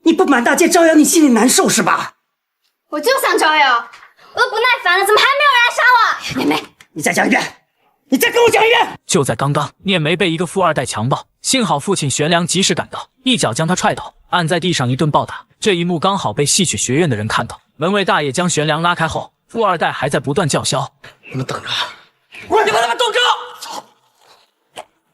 你不满大街招摇，你心里难受是吧？我就想招摇，我都不耐烦了，怎么还没有人来杀我？念梅，你再讲一遍，你再跟我讲一遍！就在刚刚，念梅被一个富二代强暴，幸好父亲玄良及时赶到，一脚将他踹倒，按在地上一顿暴打。这一幕刚好被戏曲学院的人看到，门卫大爷将玄良拉开后，富二代还在不断叫嚣：“你们等着！你们他妈等着！”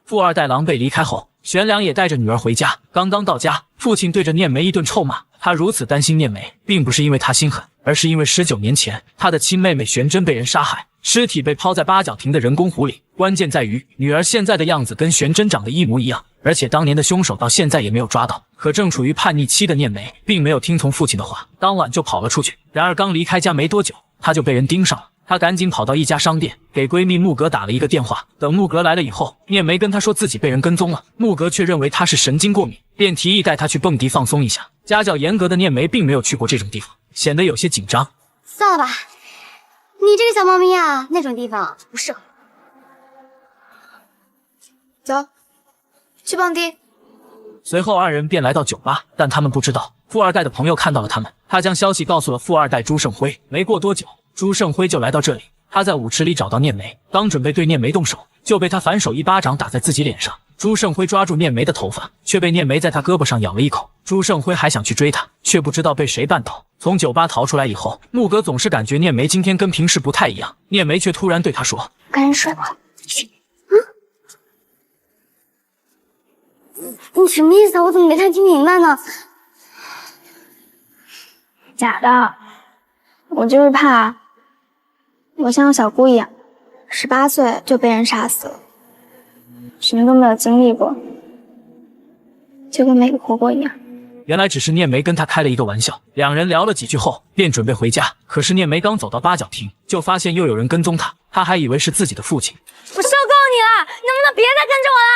富二代狼狈离开后，玄良也带着女儿回家。刚刚到家，父亲对着念梅一顿臭骂。他如此担心念梅，并不是因为他心狠，而是因为19年前他的亲妹妹玄真被人杀害，尸体被抛在八角亭的人工湖里。关键在于，女儿现在的样子跟玄真长得一模一样，而且当年的凶手到现在也没有抓到。可正处于叛逆期的念梅，并没有听从父亲的话，当晚就跑了出去。然而刚离开家没多久，他就被人盯上了。她赶紧跑到一家商店，给闺蜜木格打了一个电话。等木格来了以后，念梅跟她说自己被人跟踪了，木格却认为她是神经过敏，便提议带她去蹦迪放松一下。家教严格的念梅并没有去过这种地方，显得有些紧张。算了吧，你这个小猫咪啊，那种地方不适合。走，去蹦迪。随后二人便来到酒吧，但他们不知道，富二代的朋友看到了他们，他将消息告诉了富二代朱胜辉。没过多久，朱胜辉就来到这里，他在舞池里找到念梅，刚准备对念梅动手，就被他反手一巴掌打在自己脸上。朱胜辉抓住念梅的头发，却被念梅在他胳膊上咬了一口。朱胜辉还想去追他，却不知道被谁绊倒。从酒吧逃出来以后，木格总是感觉念梅今天跟平时不太一样，念梅却突然对他说：“跟人睡吧。”你什么意思啊？我怎么没太听明白呢？假的，我就是怕我像小姑一样，18岁就被人杀死了，什么都没有经历过，就跟没活过一样。原来只是念梅跟他开了一个玩笑，两人聊了几句后便准备回家。可是念梅刚走到八角亭，就发现又有人跟踪他，他还以为是自己的父亲。我受够你了，能不能别再跟着我了？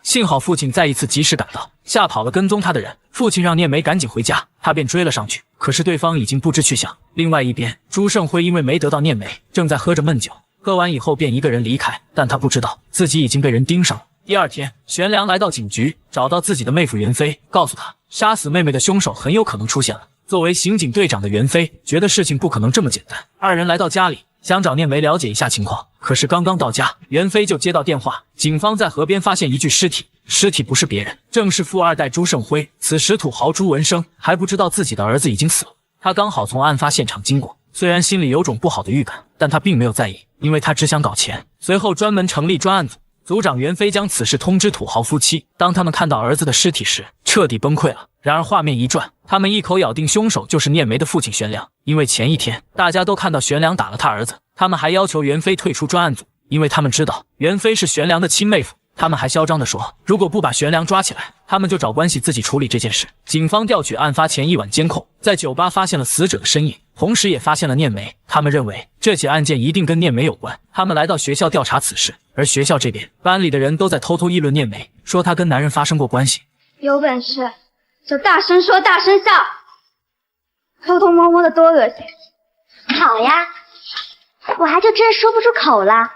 幸好父亲再一次及时赶到，吓跑了跟踪他的人。父亲让念梅赶紧回家，他便追了上去，可是对方已经不知去向。另外一边，朱胜辉因为没得到念梅，正在喝着闷酒，喝完以后便一个人离开，但他不知道自己已经被人盯上了。第二天，玄良来到警局，找到自己的妹夫袁飞，告诉他杀死妹妹的凶手很有可能出现了。作为刑警队长的袁飞觉得事情不可能这么简单，二人来到家里，想找念梅了解一下情况。可是刚刚到家，袁飞就接到电话，警方在河边发现一具尸体，尸体不是别人，正是富二代朱胜辉。此时土豪朱文生还不知道自己的儿子已经死了，他刚好从案发现场经过，虽然心里有种不好的预感，但他并没有在意，因为他只想搞钱。随后专门成立专案组，组长袁飞将此事通知土豪夫妻。当他们看到儿子的尸体时，彻底崩溃了。然而画面一转，他们一口咬定凶手就是念梅的父亲玄良，因为前一天大家都看到玄良打了他儿子。他们还要求袁飞退出专案组，因为他们知道袁飞是玄良的亲妹夫。他们还嚣张地说，如果不把玄良抓起来，他们就找关系自己处理这件事。警方调取案发前一晚监控，在酒吧发现了死者的身影，同时也发现了念梅。他们认为这起案件一定跟念梅有关。他们来到学校调查此事，而学校这边，班里的人都在偷偷议论念梅，说她跟男人发生过关系。有本事就大声说大声笑，偷偷摸摸的多恶心。好呀，我还就真说不出口了。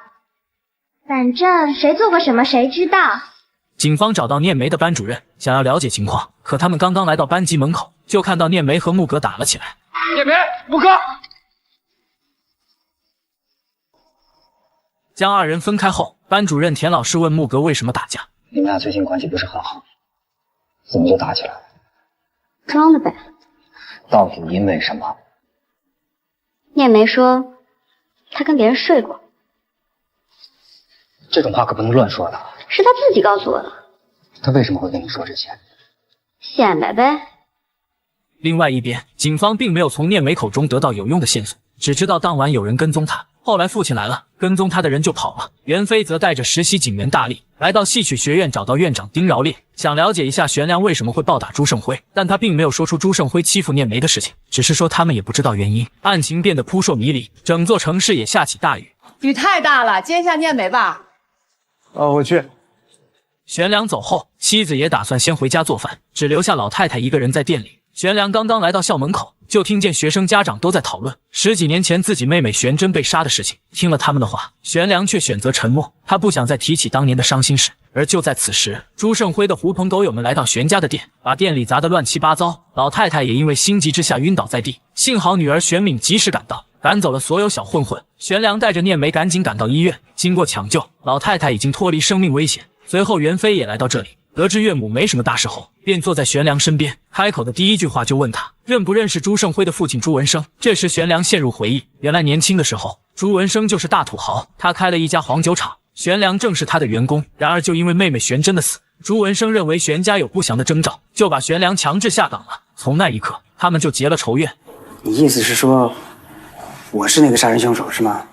反正谁做过什么谁知道。警方找到念梅的班主任，想要了解情况，可他们刚刚来到班级门口，就看到念梅和木格打了起来。念梅，木格，将二人分开后，班主任田老师问木格为什么打架。你们俩最近关系不是很好，怎么就打起来了？装的呗。到底因为什么？念梅说她跟别人睡过。这种话可不能乱说的。是她自己告诉我的。他为什么会跟你说这些？显摆呗。另外一边，警方并没有从念梅口中得到有用的线索，只知道当晚有人跟踪他。后来父亲来了，跟踪他的人就跑了。袁飞则带着实习警员大力来到戏曲学院，找到院长丁饶烈，想了解一下玄良为什么会暴打朱胜辉，但他并没有说出朱胜辉欺负念梅的事情，只是说他们也不知道原因。案情变得扑朔迷离，整座城市也下起大雨。雨太大了，接一下念梅吧。我去。玄良走后，妻子也打算先回家做饭，只留下老太太一个人在店里。玄良刚刚来到校门口，就听见学生家长都在讨论10几年前自己妹妹玄真被杀的事情。听了他们的话，玄良却选择沉默，他不想再提起当年的伤心事。而就在此时，朱胜辉的狐朋狗友们来到玄家的店，把店里砸得乱七八糟，老太太也因为心急之下晕倒在地。幸好女儿玄敏及时赶到，赶走了所有小混混。玄良带着念梅赶紧赶到医院，经过抢救，老太太已经脱离生命危险。随后袁飞也来到这里，得知岳母没什么大事后，便坐在玄良身边，开口的第一句话就问他认不认识朱胜辉的父亲朱文生。这时玄良陷入回忆，原来年轻的时候，朱文生就是大土豪，他开了一家黄酒厂，玄良正是他的员工。然而就因为妹妹玄真的死，朱文生认为玄家有不祥的征兆，就把玄良强制下岗了。从那一刻，他们就结了仇怨。你意思是说，我是那个杀人凶手是吗？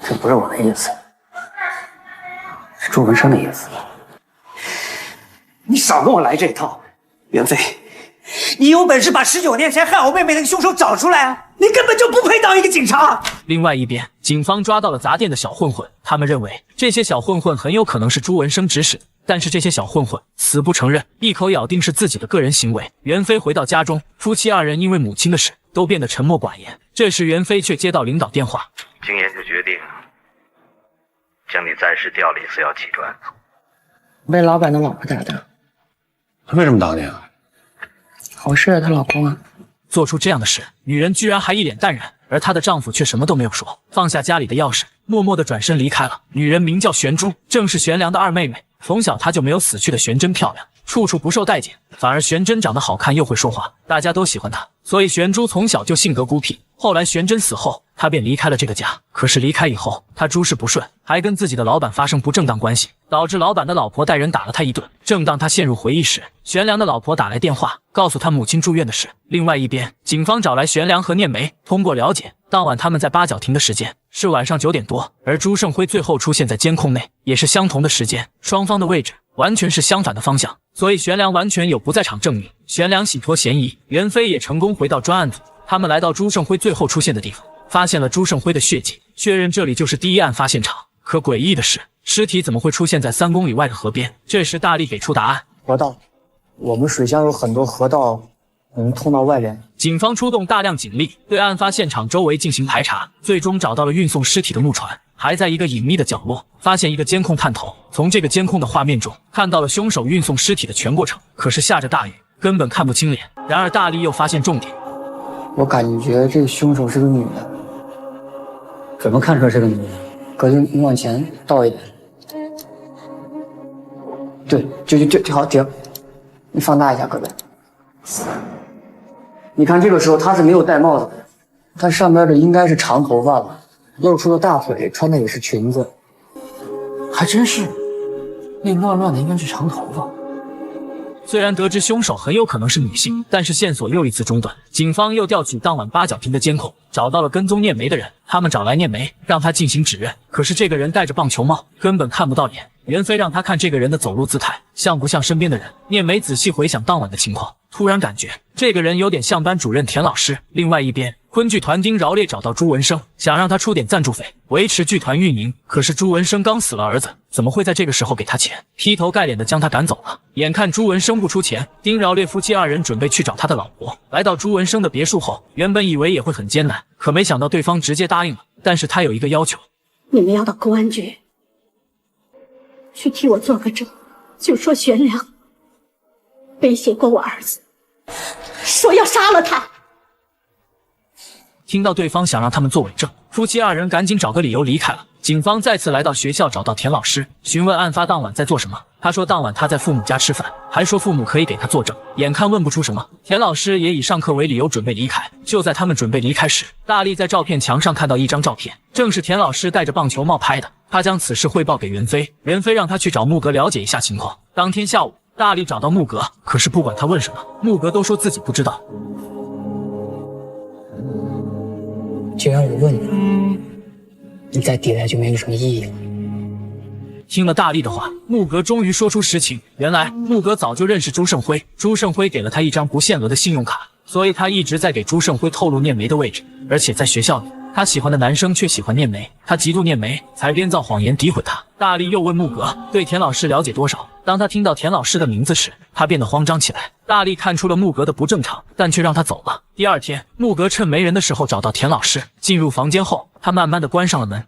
这不是我的意思，是朱文生的意思。你少跟我来这套，袁飞，你有本事把19年前害我妹妹那个凶手找出来啊！你根本就不配当一个警察。另外一边，警方抓到了砸店的小混混，他们认为这些小混混很有可能是朱文生指使，但是这些小混混死不承认，一口咬定是自己的个人行为。袁飞回到家中，夫妻2人因为母亲的事都变得沉默寡言。这时袁飞却接到领导电话，经研就决定将你暂时调离4幺7专。被老板的老婆打的。他为什么打你啊？好事，她老公啊。做出这样的事，女人居然还一脸淡然，而她的丈夫却什么都没有说，放下家里的钥匙，默默地转身离开了。女人名叫玄珠，正是玄良的二妹妹。从小她就没有死去的玄真漂亮，处处不受待见，反而玄真长得好看又会说话，大家都喜欢她，所以玄珠从小就性格孤僻。后来玄真死后，她便离开了这个家。可是离开以后，她诸事不顺，还跟自己的老板发生不正当关系，导致老板的老婆带人打了她一顿。正当她陷入回忆时，玄良的老婆打来电话，告诉她母亲住院的事。另外一边，警方找来玄良和念梅，通过了解，当晚他们在八角亭的时间是晚上9点多，而朱胜辉最后出现在监控内，也是相同的时间，双方的位置完全是相反的方向，所以玄良完全有不在场证明。玄良洗脱嫌疑，袁飞也成功回到专案组。他们来到朱胜辉最后出现的地方，发现了朱胜辉的血迹，确认这里就是第一案发现场。可诡异的是，尸体怎么会出现在3公里外的河边？这时大力给出答案：河道，我们水乡有很多河道能通到外边。警方出动大量警力，对案发现场周围进行排查，最终找到了运送尸体的木船，还在一个隐秘的角落发现一个监控探头。从这个监控的画面中，看到了凶手运送尸体的全过程。可是下着大雨，根本看不清脸。然而大力又发现重点，我感觉这个凶手是个女的。怎么看出来是个女的？哥，你往前倒一点。对，就好，停。你放大一下，哥哥。你看这个时候她是没有戴帽子的，她上边的应该是长头发吧，露出了大腿，穿的也是裙子。还真是，那乱乱的应该是长头发。虽然得知凶手很有可能是女性，但是线索又一次中断。警方又调取当晚八角亭的监控，找到了跟踪念梅的人。他们找来念梅，让他进行指认。可是这个人戴着棒球帽，根本看不到脸。袁飞让他看这个人的走路姿态，像不像身边的人？念梅仔细回想当晚的情况，突然感觉这个人有点像班主任田老师。另外一边，昆剧团丁饶烈找到朱文生，想让他出点赞助费，维持剧团运营。可是朱文生刚死了儿子，怎么会在这个时候给他钱？劈头盖脸的将他赶走了。眼看朱文生不出钱，丁饶烈夫妻2人准备去找他的老婆。来到朱文生的别墅后，原本以为也会很艰难，可没想到对方直接答应了。但是他有一个要求，你们要到公安局去替我做个证，就说玄良威胁过我儿子，说要杀了他。听到对方想让他们做伪证，夫妻2人赶紧找个理由离开了。警方再次来到学校，找到田老师，询问案发当晚在做什么。他说当晚他在父母家吃饭，还说父母可以给他作证。眼看问不出什么，田老师也以上课为理由准备离开。就在他们准备离开时，大力在照片墙上看到一张照片，正是田老师戴着棒球帽拍的。他将此事汇报给袁飞，袁飞让他去找木格了解一下情况。当天下午，大力找到木格，可是不管他问什么，木格都说自己不知道。既然我问你，你再抵赖就没有什么意义了。听了大力的话，木格终于说出实情。原来木格早就认识朱胜辉，朱胜辉给了他一张不限额的信用卡，所以他一直在给朱胜辉透露念梅的位置。而且在学校里，他喜欢的男生却喜欢念梅，他嫉妒念梅，才编造谎言诋毁他。大力又问木格对田老师了解多少，当他听到田老师的名字时，他变得慌张起来。大力看出了木格的不正常，但却让他走了。第二天，木格趁没人的时候找到田老师，进入房间后，他慢慢的关上了门。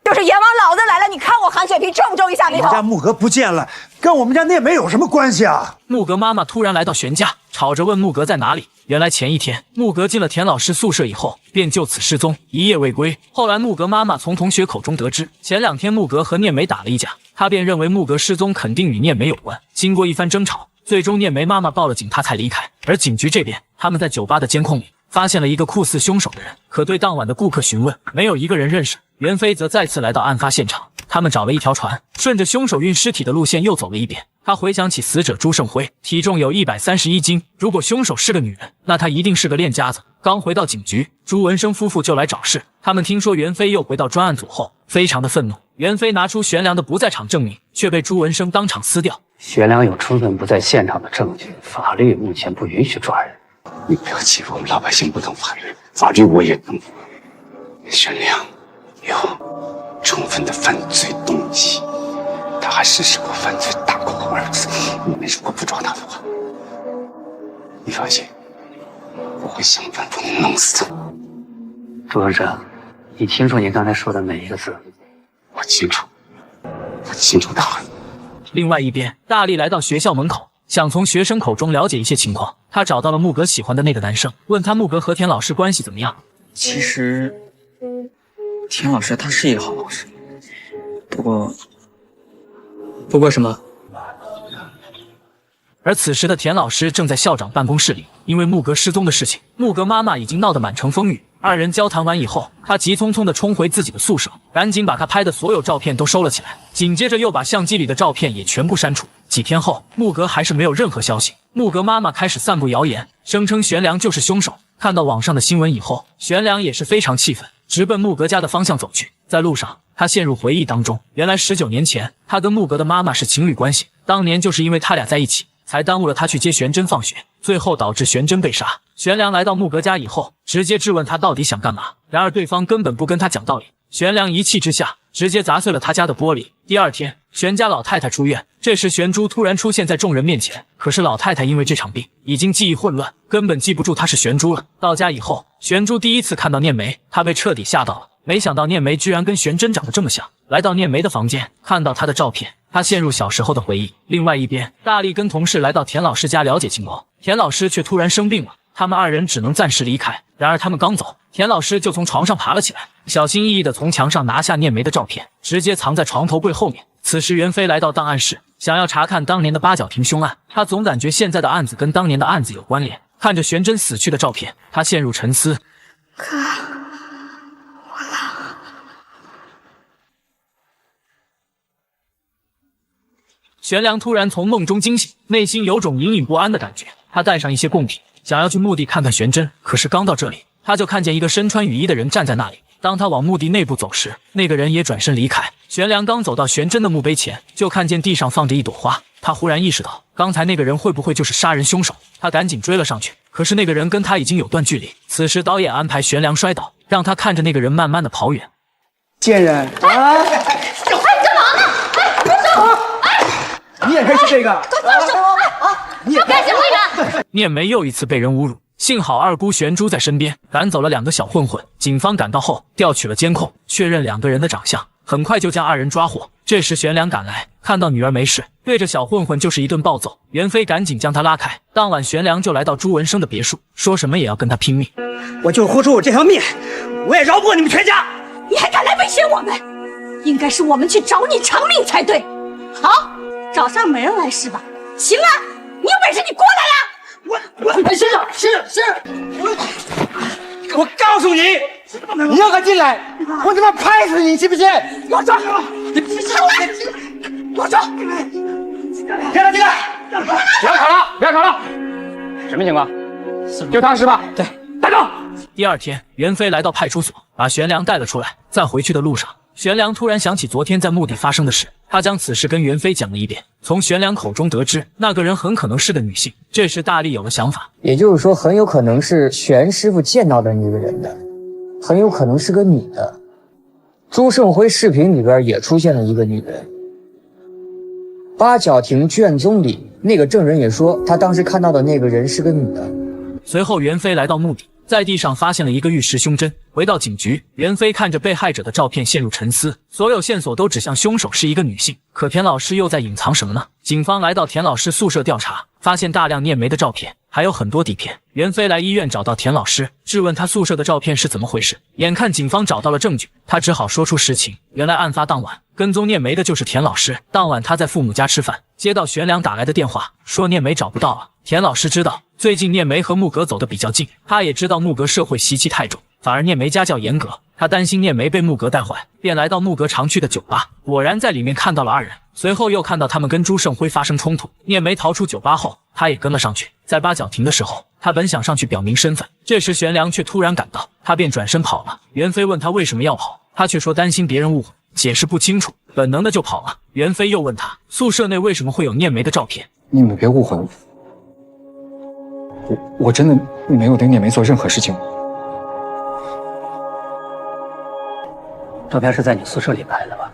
就是阎王老子来了，你看我韩雪萍皱不皱一下眉头？我家木格不见了，跟我们家聂梅有什么关系啊？木格妈妈突然来到玄家，吵着问木格在哪里。原来前一天木格进了田老师宿舍以后，便就此失踪，一夜未归。后来木格妈妈从同学口中得知，前2天木格和聂梅打了一架，她便认为木格失踪肯定与聂梅有关。经过一番争吵，最终聂梅妈妈报了警，她才离开。而警局这边，他们在酒吧的监控里发现了一个酷似凶手的人，可对当晚的顾客询问，没有一个人认识。袁飞则再次来到案发现场，他们找了一条船，顺着凶手运尸体的路线又走了一遍。他回想起死者朱胜辉，体重有131斤，如果凶手是个女人，那她一定是个练家子。刚回到警局，朱文生夫妇就来找事。他们听说袁飞又回到专案组后，非常的愤怒。袁飞拿出悬梁的不在场证明，却被朱文生当场撕掉。悬梁有充分不在现场的证据，法律目前不允许抓人。你不要欺负我们老百姓不懂法律，法律我也懂。悬梁有充分的犯罪动机，他还实施过犯罪，打过我儿子。你们如果不抓他的话，你放心，我会想办法弄死他。朱文生，你清楚你刚才说的每一个字？我清楚，我清楚答案。另外一边，大力来到学校门口，想从学生口中了解一些情况。他找到了木格喜欢的那个男生，问他木格和田老师关系怎么样。其实，田老师他是一个好老师，不过什么？而此时的田老师正在校长办公室里，因为木格失踪的事情，木格妈妈已经闹得满城风雨。二人交谈完以后，他急匆匆地冲回自己的宿舍，赶紧把他拍的所有照片都收了起来，紧接着又把相机里的照片也全部删除。几天后，木格还是没有任何消息。木格妈妈开始散布谣言，声称悬梁就是凶手。看到网上的新闻以后，悬梁也是非常气愤，直奔木格家的方向走去。在路上，他陷入回忆当中。原来19年前，他跟木格的妈妈是情侣关系，当年就是因为他俩在一起，才耽误了他去接玄真放学，最后导致玄真被杀。玄良来到木格家以后，直接质问他到底想干嘛，然而对方根本不跟他讲道理。玄良一气之下，直接砸碎了他家的玻璃。第二天，玄家老太太出院，这时玄珠突然出现在众人面前，可是老太太因为这场病已经记忆混乱，根本记不住她是玄珠了。到家以后，玄珠第一次看到念梅，她被彻底吓到了，没想到念梅居然跟玄真长得这么像。来到念梅的房间，看到她的照片，她陷入小时候的回忆。另外一边，大力跟同事来到田老师家了解情况，田老师却突然生病了，他们二人只能暂时离开。然而他们刚走，田老师就从床上爬了起来，小心翼翼地从墙上拿下念梅的照片，直接藏在床头柜后面。此时袁飞来到档案室，想要查看当年的八角亭凶案，他总感觉现在的案子跟当年的案子有关联。看着玄真死去的照片，他陷入沉思。哥，我了。玄良突然从梦中惊醒，内心有种隐隐不安的感觉。他带上一些贡品，想要去墓地看看玄真，可是刚到这里，他就看见一个身穿雨衣的人站在那里。当他往墓地内部走时，那个人也转身离开。玄良刚走到玄真的墓碑前，就看见地上放着一朵花。他忽然意识到，刚才那个人会不会就是杀人凶手？他赶紧追了上去，可是那个人跟他已经有段距离。此时导演安排玄良摔倒，让他看着那个人慢慢的跑远。贱人啊！你干嘛呢？哎，住手！哎，你也认识这个？都放手！你也赶紧回来！念梅又一次被人侮辱。幸好二姑玄珠在身边，赶走了2个小混混。警方赶到后，调取了监控，确认2个人的长相，很快就将2人抓获。这时玄良赶来，看到女儿没事，对着小混混就是一顿暴揍。袁飞赶紧将他拉开。当晚玄良就来到朱文生的别墅，说什么也要跟他拼命。我就豁出我这条命，我也饶不过你们全家！你还敢来威胁我们？应该是我们去找你偿命才对。好，找上门来是吧？行啊，你有本事你过来呀！先生，我告诉你，你要敢进来，我他妈拍死你，信不信？给我抓！你给我抓！进来！不要吵了！什么情况？就他是吧？对，带走。第二天，袁飞来到派出所，把玄良带了出来。在回去的路上，玄良突然想起昨天在墓地发生的事，他将此事跟袁飞讲了一遍。从玄良口中得知，那个人很可能是个女性。这时大力有了想法，也就是说，很有可能是玄师傅见到的那个人的，很有可能是个女的。朱胜辉视频里边也出现了一个女人，八角亭卷宗里那个证人也说，他当时看到的那个人是个女的。随后，袁飞来到墓地，在地上发现了一个玉石胸针。回到警局，袁飞看着被害者的照片陷入沉思，所有线索都指向凶手是一个女性。可田老师又在隐藏什么呢？警方来到田老师宿舍调查，发现大量念梅的照片，还有很多底片。袁飞来医院找到田老师，质问他宿舍的照片是怎么回事。眼看警方找到了证据，他只好说出实情。原来案发当晚，跟踪念梅的就是田老师。当晚他在父母家吃饭，接到玄良打来的电话，说念梅找不到了。田老师知道最近念梅和木格走得比较近，他也知道木格社会习气太重，反而念梅家教严格，他担心念梅被木格带坏，便来到木格常去的酒吧，果然在里面看到了二人。随后又看到他们跟朱胜辉发生冲突，念梅逃出酒吧后，他也跟了上去。在八角亭的时候，他本想上去表明身份，这时玄良却突然赶到，他便转身跑了。袁飞问他为什么要跑，他却说担心别人误会，解释不清楚，本能的就跑了。袁飞又问他宿舍内为什么会有念梅的照片，你们别误会我真的没有对念梅做任何事情。照片是在你宿舍里拍的吧？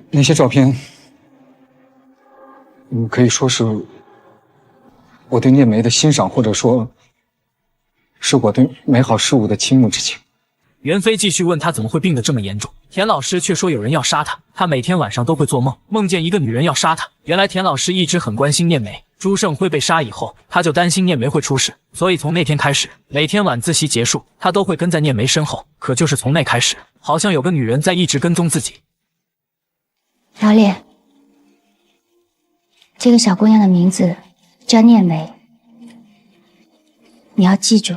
那些照片，可以说是我对念梅的欣赏，或者说是我对美好事物的倾慕之情。袁飞继续问他怎么会病得这么严重，田老师却说有人要杀他，他每天晚上都会做梦，梦见一个女人要杀他。原来田老师一直很关心念梅，朱胜辉被杀以后，他就担心念梅会出事，所以从那天开始，每天晚自习结束，他都会跟在念梅身后。可就是从那开始，好像有个女人在一直跟踪自己。老李，这个小姑娘的名字叫念梅，你要记住。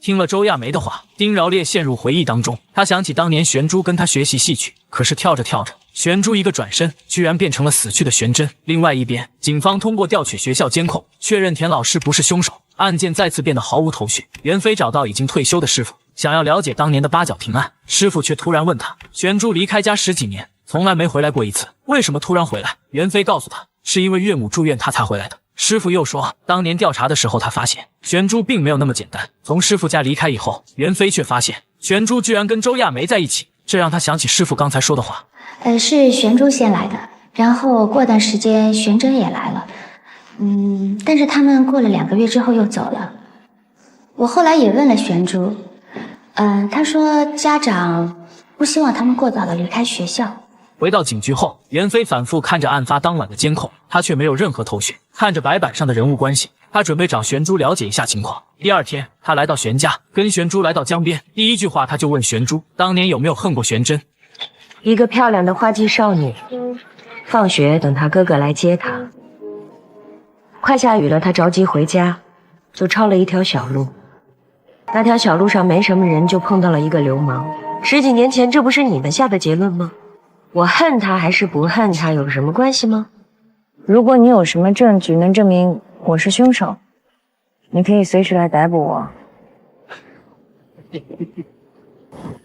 听了周亚梅的话，丁饶烈陷入回忆当中。他想起当年玄珠跟他学习戏曲，可是跳着跳着，玄珠一个转身，居然变成了死去的玄真。另外一边，警方通过调取学校监控，确认田老师不是凶手，案件再次变得毫无头绪。袁飞找到已经退休的师傅，想要了解当年的八角亭案，师傅却突然问他，玄珠离开家10几年，从来没回来过一次，为什么突然回来？袁飞告诉他，是因为岳母住院他才回来的。师傅又说，当年调查的时候，他发现玄珠并没有那么简单。从师傅家离开以后，袁飞却发现玄珠居然跟周亚梅在一起，这让他想起师傅刚才说的话。是玄珠先来的，然后过段时间玄真也来了，但是他们过了2个月之后又走了。我后来也问了玄珠，他说家长不希望他们过早的离开学校。回到警局后，袁飞反复看着案发当晚的监控，他却没有任何头绪。看着白板上的人物关系，他准备找玄珠了解一下情况。第二天，他来到玄家，跟玄珠来到江边，第一句话他就问玄珠，当年有没有恨过玄真？一个漂亮的花季少女，放学等她哥哥来接她，快下雨了，她着急回家，就抄了一条小路。那条小路上没什么人，就碰到了一个流氓。10几年前，这不是你们下的结论吗？我恨他还是不恨他有什么关系吗？如果你有什么证据能证明我是凶手，你可以随时来逮捕我。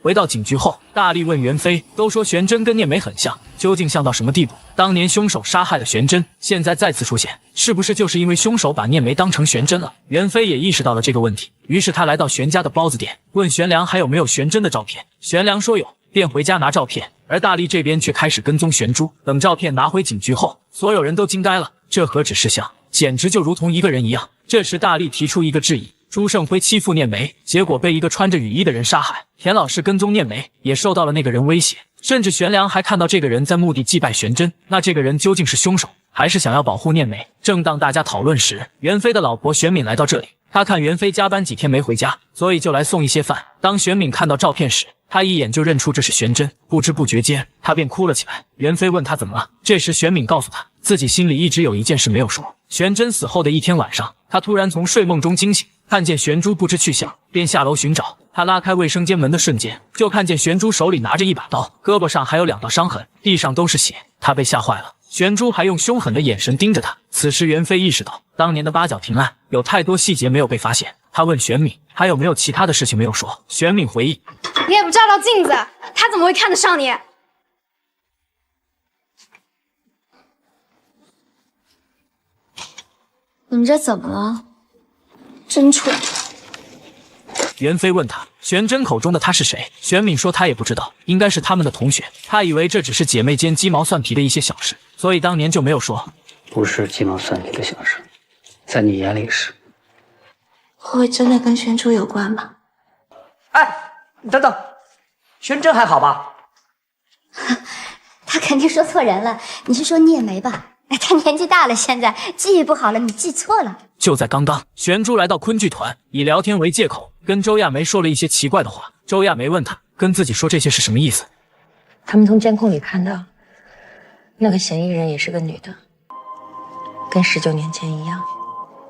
回到警局后，大力问袁飞，都说玄真跟念梅很像，究竟像到什么地步？当年凶手杀害了玄真，现在再次出现，是不是就是因为凶手把念梅当成玄真了？袁飞也意识到了这个问题，于是他来到玄家的包子店，问玄良还有没有玄真的照片。玄良说有，便回家拿照片，而大力这边却开始跟踪玄珠。等照片拿回警局后，所有人都惊呆了，这何止是像，简直就如同一个人一样。这时大力提出一个质疑，朱胜辉欺负念梅，结果被一个穿着雨衣的人杀害。田老师跟踪念梅，也受到了那个人威胁，甚至玄良还看到这个人在墓地祭拜玄真。那这个人究竟是凶手，还是想要保护念梅？正当大家讨论时，袁飞的老婆玄敏来到这里，他看袁飞加班几天没回家，所以就来送一些饭。当玄敏看到照片时，他一眼就认出这是玄真，不知不觉间他便哭了起来。袁飞问他怎么了，这时玄敏告诉他，自己心里一直有一件事没有说。玄真死后的一天晚上，他突然从睡梦中惊醒，看见玄珠不知去向，便下楼寻找。他拉开卫生间门的瞬间，就看见玄珠手里拿着一把刀，胳膊上还有2道伤痕，地上都是血。他被吓坏了，玄珠还用凶狠的眼神盯着他。此时袁飞意识到，当年的八角亭案有太多细节没有被发现。他问玄敏还有没有其他的事情没有说。玄敏回忆，你也不照照镜子，他怎么会看得上你？你们这怎么了？真蠢！袁飞问他玄真口中的他是谁，玄敏说他也不知道，应该是他们的同学。他以为这只是姐妹间鸡毛蒜皮的一些小事，所以当年就没有说。不是鸡毛蒜皮的小事，在你眼里是。会真的跟玄珠有关吗？哎，你等等，玄真还好吧？他肯定说错人了，你是说聂梅吧？他年纪大了，现在记忆不好了，你记错了。就在刚刚，玄珠来到昆剧团，以聊天为借口，跟周亚梅说了一些奇怪的话。周亚梅问他，跟自己说这些是什么意思？他们从监控里看到，那个嫌疑人也是个女的，跟19年前一样。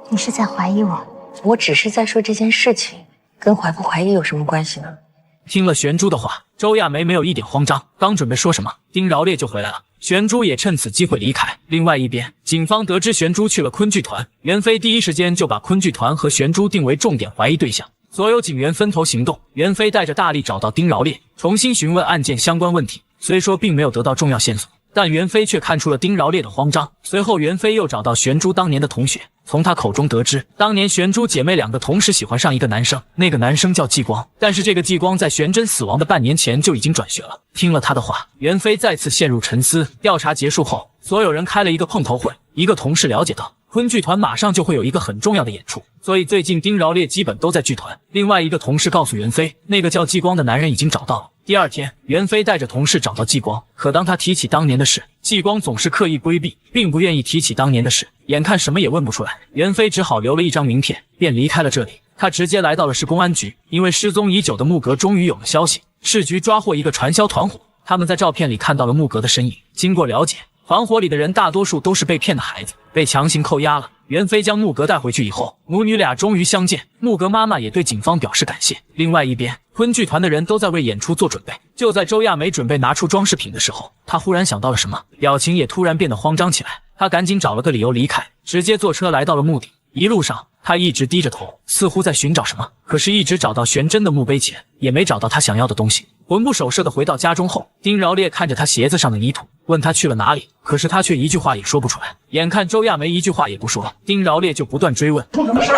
你是在怀疑我？我只是在说这件事情，跟怀不怀疑有什么关系呢？听了玄珠的话，周亚梅没有一点慌张，刚准备说什么，丁饶烈就回来了。玄珠也趁此机会离开。另外一边，警方得知玄珠去了昆剧团，袁飞第一时间就把昆剧团和玄珠定为重点怀疑对象。所有警员分头行动，袁飞带着大力找到丁饶烈，重新询问案件相关问题。虽说并没有得到重要线索，但袁飞却看出了丁饶烈的慌张。随后，袁飞又找到玄珠当年的同学，从他口中得知，当年玄珠姐妹两个同时喜欢上一个男生，那个男生叫季光，但是这个季光在玄真死亡的半年前就已经转学了。听了他的话，袁飞再次陷入沉思。调查结束后，所有人开了一个碰头会。一个同事了解到，昆剧团马上就会有一个很重要的演出，所以最近丁饶烈基本都在剧团。另外一个同事告诉袁飞，那个叫季光的男人已经找到了。第二天，袁飞带着同事找到季光，可当他提起当年的事，季光总是刻意规避，并不愿意提起当年的事。眼看什么也问不出来，袁飞只好留了一张名片，便离开了这里。他直接来到了市公安局，因为失踪已久的木格终于有了消息，市局抓获一个传销团伙。他们在照片里看到了木格的身影，经过了解，团伙里的人大多数都是被骗的孩子，被强行扣押了。袁飞将木格带回去以后，母女俩终于相见，木格妈妈也对警方表示感谢。另外一边，昆剧团的人都在为演出做准备。就在周亚梅准备拿出装饰品的时候，她忽然想到了什么，表情也突然变得慌张起来。她赶紧找了个理由离开，直接坐车来到了墓地。一路上，他一直低着头，似乎在寻找什么，可是一直找到玄真的墓碑前，也没找到他想要的东西。魂不守舍的回到家中后，丁饶烈看着他鞋子上的泥土，问他去了哪里，可是他却一句话也说不出来。眼看周亚梅一句话也不说，丁饶烈就不断追问：你要说什么？你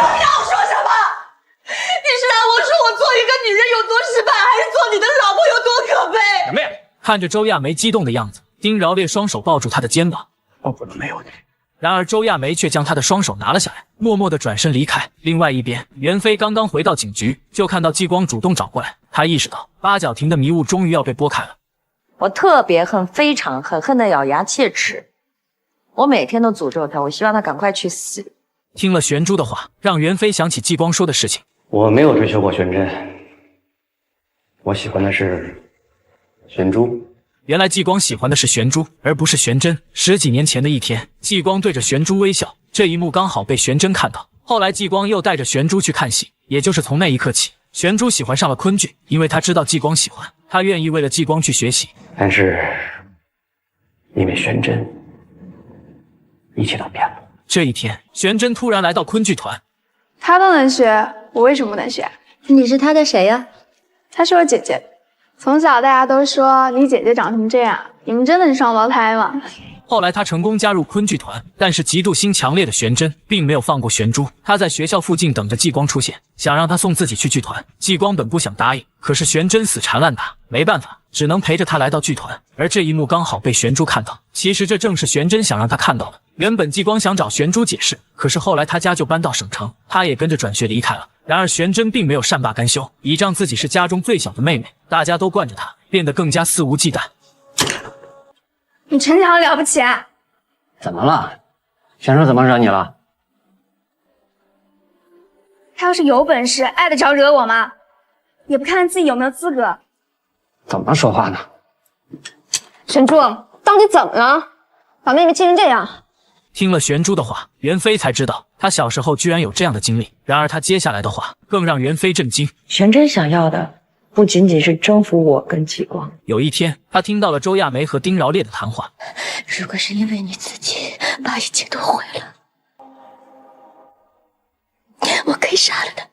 是让我说我做一个女人有多失败，还是做你的老婆有多可悲？什么呀？看着周亚梅激动的样子，丁饶烈双手抱住她的肩膀：我不能没有你。然而周亚梅却将他的双手拿了下来，默默地转身离开。另外一边，袁飞刚刚回到警局，就看到季光主动找过来。他意识到八角亭的迷雾终于要被拨开了。我特别恨，非常恨，恨得咬牙切齿。我每天都诅咒他，我希望他赶快去死。听了玄珠的话，让袁飞想起季光说的事情。我没有追求过玄真，我喜欢的是玄珠。原来季光喜欢的是玄珠，而不是玄真。10几年前的一天，季光对着玄珠微笑，这一幕刚好被玄真看到。后来季光又带着玄珠去看戏，也就是从那一刻起，玄珠喜欢上了昆剧，因为他知道季光喜欢，他愿意为了季光去学习。但是因为玄真，一切都变了。这一天，玄真突然来到昆剧团。他都能学，我为什么不能学？你是他的谁呀？她是我姐姐。从小大家都说你姐姐长成这样，你们真的是双胞胎吗？后来他成功加入昆剧团，但是嫉妒心强烈的玄真并没有放过玄珠。他在学校附近等着季光出现，想让他送自己去剧团。季光本不想答应，可是玄真死缠烂打，没办法，只能陪着他来到剧团。而这一幕刚好被玄珠看到，其实这正是玄真想让他看到的。原本季光想找玄珠解释，可是后来他家就搬到省城，他也跟着转学离开了。然而玄真并没有善罢甘休，倚仗自己是家中最小的妹妹，大家都惯着她，变得更加肆无忌惮。你陈强了不起啊？怎么了？玄珠怎么惹你了？他要是有本事，碍得着惹我吗？也不看看自己有没有资格。怎么说话呢？玄珠，到底怎么了？把妹妹气成这样。听了玄珠的话，袁飞才知道他小时候居然有这样的经历。然而他接下来的话更让袁飞震惊。玄真想要的不仅仅是征服我跟季光。有一天，他听到了周亚梅和丁饶烈的谈话。如果是因为你自己把一切都毁了，我可以杀了他。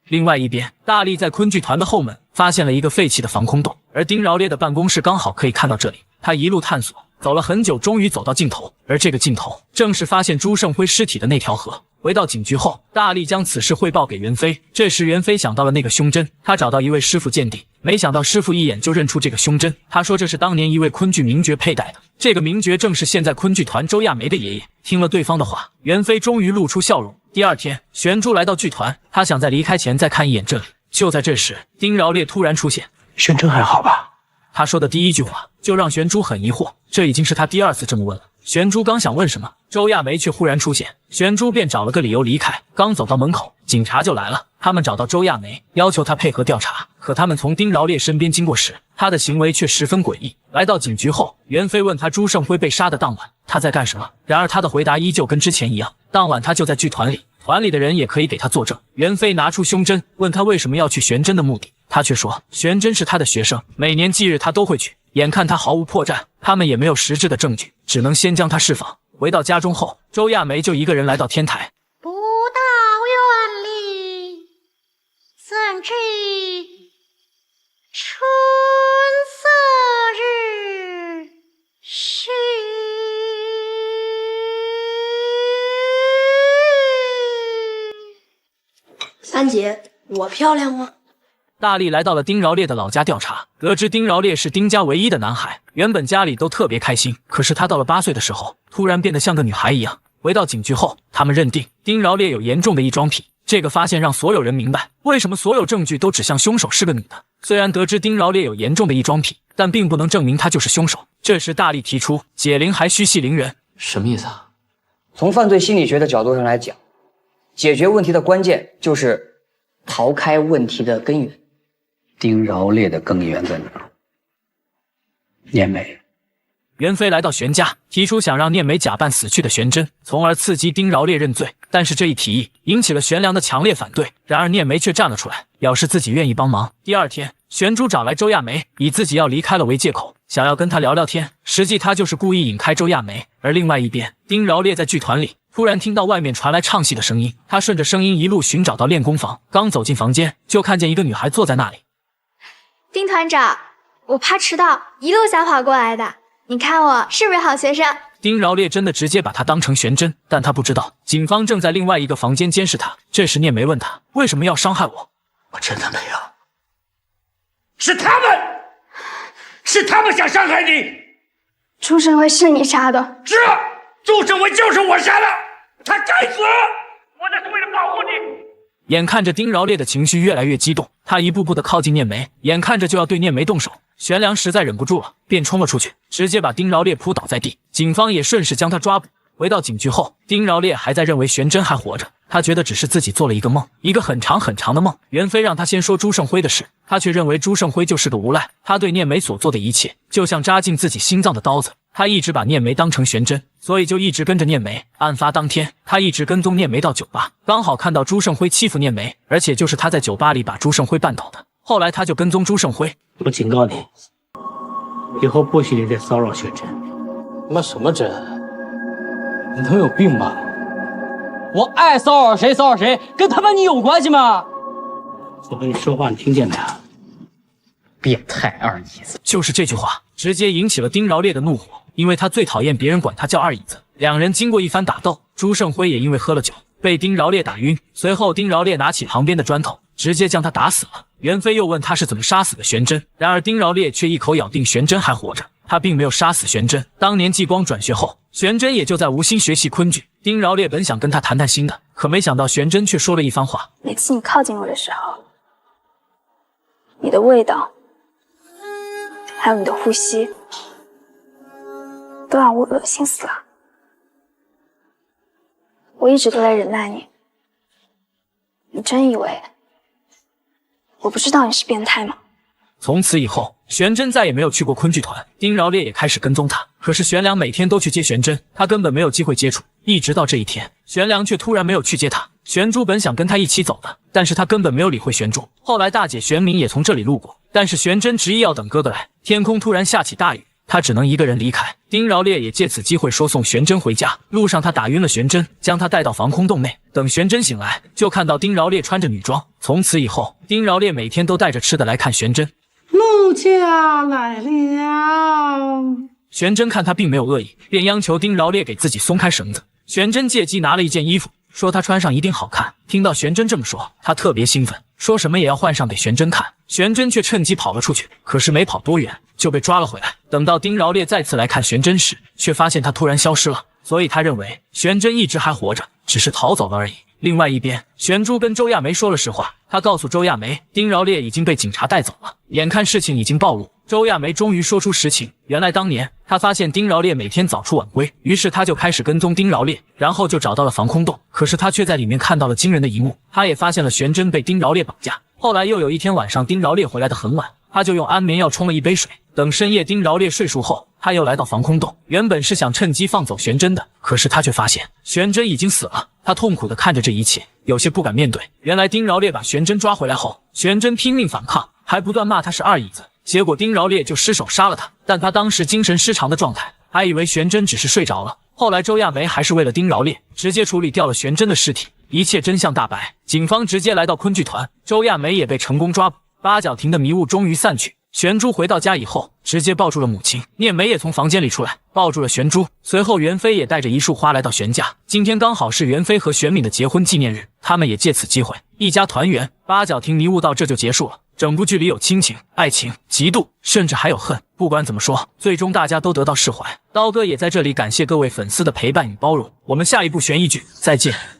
另外一边，大力在昆剧团的后门发现了一个废弃的防空洞，而丁饶烈的办公室刚好可以看到这里。他一路探索，走了很久，终于走到尽头，而这个尽头正是发现朱胜辉尸体的那条河。回到警局后，大力将此事汇报给袁飞。这时袁飞想到了那个胸针，他找到一位师傅鉴定，没想到师傅一眼就认出这个胸针。他说这是当年一位昆剧名角佩戴的，这个名角正是现在昆剧团周亚梅的爷爷。听了对方的话，袁飞终于露出笑容。第二天，玄珠来到剧团，他想在离开前再看一眼这里。就在这时，丁饶烈突然出现。玄真还好吧？他说的第一句话就让玄珠很疑惑，这已经是他第2次这么问了。玄珠刚想问什么，周亚梅却忽然出现，玄珠便找了个理由离开。刚走到门口，警察就来了。他们找到周亚梅，要求她配合调查。可他们从丁饶烈身边经过时，他的行为却十分诡异。来到警局后，袁飞问他朱胜辉被杀的当晚他在干什么，然而他的回答依旧跟之前一样，当晚他就在剧团里，团里的人也可以给他作证。袁飞拿出胸针，问他为什么要去玄真的目的，他却说玄真是他的学生，每年忌日他都会去。眼看他毫无破绽，他们也没有实质的证据，只能先将他释放。回到家中后，周亚梅就一个人来到天台。不到园里，怎知春色日徐。三姐，我漂亮吗？大力来到了丁饶烈的老家调查，得知丁饶烈是丁家唯一的男孩，原本家里都特别开心。可是他到了8岁的时候，突然变得像个女孩一样。回到警局后，他们认定丁饶烈有严重的异装癖。这个发现让所有人明白，为什么所有证据都指向凶手是个女的。虽然得知丁饶烈有严重的异装癖，但并不能证明他就是凶手。这时大力提出，解铃还须系铃人。什么意思啊？从犯罪心理学的角度上来讲，解决问题的关键就是刨开问题的根源。丁饶烈的根源在哪？念梅。袁飞来到玄家，提出想让念梅假扮死去的玄真，从而刺激丁饶烈认罪。但是这一提议引起了玄良的强烈反对，然而念梅却站了出来，表示自己愿意帮忙。第2天，玄珠找来周亚梅，以自己要离开了为借口，想要跟他聊聊天，实际他就是故意引开周亚梅。而另外一边，丁饶烈在剧团里突然听到外面传来唱戏的声音，他顺着声音一路寻找到练功房，刚走进房间，就看见一个女孩坐在那里。丁团长，我怕迟到，一路小跑过来的，你看我是不是好学生？丁饶烈真的直接把他当成玄真，但他不知道警方正在另外一个房间监视他。这时念梅问他为什么要伤害我，我真的没有，是他们想伤害你。朱胜辉是你杀的？是，朱胜辉就是我杀的，他该死，我那是为了保护你。眼看着丁饶烈的情绪越来越激动，他一步步的靠近念梅，眼看着就要对念梅动手。玄良实在忍不住了，便冲了出去，直接把丁饶烈扑倒在地。警方也顺势将他抓捕。回到警局后，丁饶烈还在认为玄真还活着，他觉得只是自己做了一个梦，一个很长很长的梦。袁飞让他先说朱胜辉的事，他却认为朱胜辉就是个无赖，他对念梅所做的一切就像扎进自己心脏的刀子。他一直把念梅当成玄真，所以就一直跟着念梅。案发当天，他一直跟踪念梅到酒吧，刚好看到朱胜辉欺负念梅，而且就是他在酒吧里把朱胜辉绊倒的。后来他就跟踪朱胜辉。我警告你，以后不许你再骚扰学真。妈什么真？你他妈有病吧？我爱骚扰谁骚扰谁，跟他妈你有关系吗？我跟你说话，你听见没有？变态二椅子！就是这句话，直接引起了丁饶烈的怒火，因为他最讨厌别人管他叫二椅子。两人经过一番打斗，朱胜辉也因为喝了酒，被丁饶烈打晕。随后，丁饶烈拿起旁边的砖头，直接将他打死了。袁飞又问他是怎么杀死的玄真，然而丁饶烈却一口咬定玄真还活着，他并没有杀死玄真。当年继光转学后，玄真也就在无心学习昆剧。丁饶烈本想跟他谈谈心的，可没想到玄真却说了一番话：每次你靠近我的时候，你的味道，还有你的呼吸，都让我恶心死了。我一直都在忍耐你，你真以为我不知道你是变态吗？从此以后，玄真再也没有去过昆剧团，丁饶烈也开始跟踪他。可是玄良每天都去接玄真，他根本没有机会接触。一直到这一天，玄良却突然没有去接他。玄珠本想跟他一起走的，但是他根本没有理会玄珠。后来大姐玄明也从这里路过，但是玄真执意要等哥哥来。天空突然下起大雨，他只能一个人离开。丁饶烈也借此机会说送玄真回家。路上他打晕了玄真，将他带到防空洞内。等玄真醒来，就看到丁饶烈穿着女装。从此以后，丁饶烈每天都带着吃的来看玄真。奴家来了。玄真看他并没有恶意，便央求丁饶烈给自己松开绳子。玄真借机拿了一件衣服，说她穿上一定好看。听到玄真这么说，他特别兴奋，说什么也要换上给玄真看。玄真却趁机跑了出去，可是没跑多远就被抓了回来。等到丁饶烈再次来看玄真时，却发现他突然消失了，所以他认为玄真一直还活着，只是逃走了而已。另外一边，玄珠跟周亚梅说了实话，他告诉周亚梅，丁饶烈已经被警察带走了。眼看事情已经暴露，周亚梅终于说出实情。原来当年他发现丁饶烈每天早出晚归，于是他就开始跟踪丁饶烈，然后就找到了防空洞。可是他却在里面看到了惊人的一幕，他也发现了玄真被丁饶烈绑架。后来又有一天晚上，丁饶烈回来的很晚，他就用安眠药冲了一杯水。等深夜丁饶烈睡熟后，他又来到防空洞，原本是想趁机放走玄真的，可是他却发现玄真已经死了。他痛苦地看着这一切，有些不敢面对。原来丁饶烈把玄真抓回来后，玄真拼命反抗，还不断骂他是二椅子，结果丁饶烈就失手杀了他。但他当时精神失常的状态，还以为玄真只是睡着了。后来周亚梅还是为了丁饶烈，直接处理掉了玄真的尸体。一切真相大白，警方直接来到昆剧团，周亚梅也被成功抓捕。八角亭的迷雾终于散去。玄珠回到家以后，直接抱住了母亲。聂梅也从房间里出来，抱住了玄珠。随后袁飞也带着一束花来到玄家。今天刚好是袁飞和玄敏的结婚纪念日，他们也借此机会一家团圆。八角亭迷雾到这就结束了。整部剧里有亲情、爱情、嫉妒，甚至还有恨。不管怎么说，最终大家都得到释怀。刀哥也在这里感谢各位粉丝的陪伴与包容。我们下一部悬疑剧再见。